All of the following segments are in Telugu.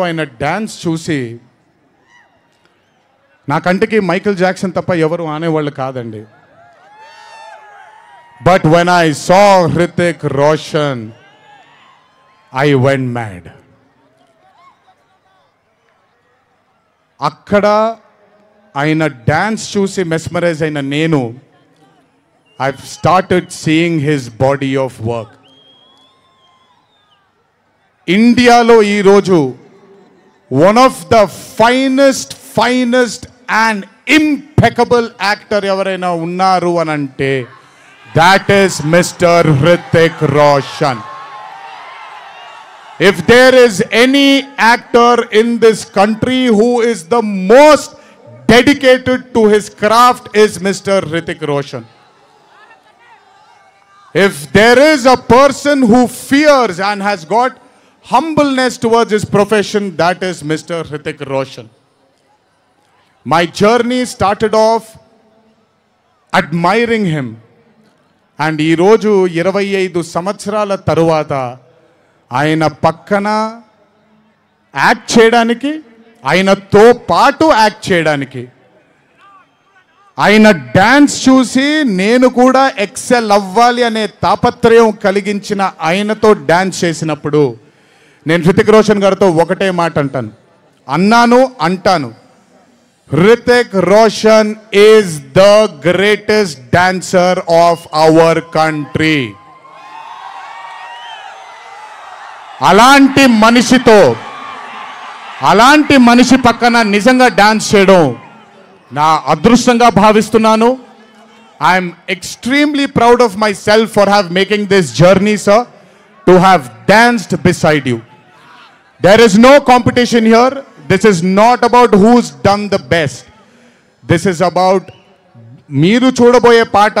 ఆయన డాన్స్ చూసి నా కంటికి మైకేల్ జాక్సన్ తప్ప ఎవరు ఆనేవాళ్ళు కాదండి. But when I saw Hrithik Roshan I went mad. అక్కడ ఆయన డాన్స్ చూసి మెస్మరైజ్ అయిన నేను I started seeing his body of work. ఇండియాలో ఈరోజు one of the finest and impeccable actor ఎవరైనా ఉన్నారు అని అంటే that is Mr. Hrithik Roshan. If there is any actor in this country who is the most dedicated to his craft is Mr. Hrithik Roshan. If there is a person who fears and has got humbleness towards his profession, that is Mr. Hrithik Roshan. My journey started off admiring him. And ఈరోజు 25 సంవత్సరాల తరువాత ఆయన పక్కన యాక్ట్ చేయడానికి, ఆయనతో పాటు యాక్ట్ చేయడానికి, ఆయన డ్యాన్స్ చూసి నేను కూడా ఎక్సెల్ అవ్వాలి అనే తాపత్రయం కలిగించిన ఆయనతో డ్యాన్స్ చేసినప్పుడు నేను హృతిక్ రోషన్ గారితో ఒకటే మాట అంటాను, Hrithik Roshan is the greatest dancer of our country. అలాంటి మనిషి పక్కన నిజంగా డాన్స్ చేయడం నా అదృష్టంగా భావిస్తున్నాను. I'm extremely proud of my self for have making this journey, sir, to have danced beside you. There is no competition here. This is not about who's done the best. This is about మీరు చూడబోయే పాట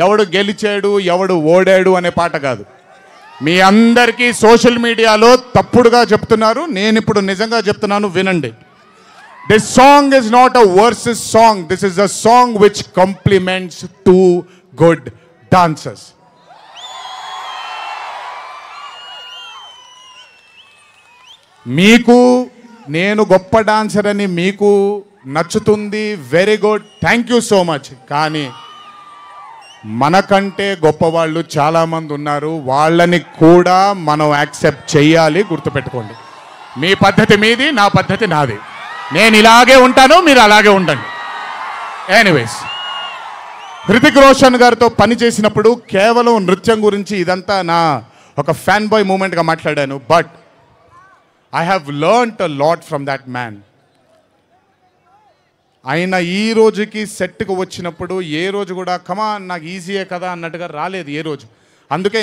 ఎవడు గెలిచాడు ఎవడు ఓడాడు అనే పాట కాదు. మీ అందరికీ సోషల్ మీడియాలో తప్పుడుగా చెప్తున్నారు, నేను ఇప్పుడు నిజంగా చెప్తున్నాను, వినండి. This song is not a versus song. This is a song which complements two good dancers. మీకు నేను గొప్ప డాన్సర్ అని మీకు నచ్చుతుంది, very good, thank you so much. కానీ మనకంటే గొప్పవాళ్ళు చాలామంది ఉన్నారు, వాళ్ళని కూడా మనం యాక్సెప్ట్ చేయాలి. గుర్తుపెట్టుకోండి, మీ పద్ధతి మీది, నా పద్ధతి నాది. నేను ఇలాగే ఉంటాను, మీరు అలాగే ఉండండి. ఎనీవేస్, హృతిక్ రోషన్ గారితో పని చేసినప్పుడు కేవలం నృత్యం గురించి ఇదంతా నా ఒక ఫ్యాన్ బాయ్ మూమెంట్గా మాట్లాడాను. But I have learnt a lot from that man. ఆయన ఈ రోజుకి సెట్కి వచ్చినప్పుడు ఏ రోజు కూడా కమాన్ నాకు ఈజీయే కదా అన్నట్టుగా రాలేదు ఏ రోజు. అందుకే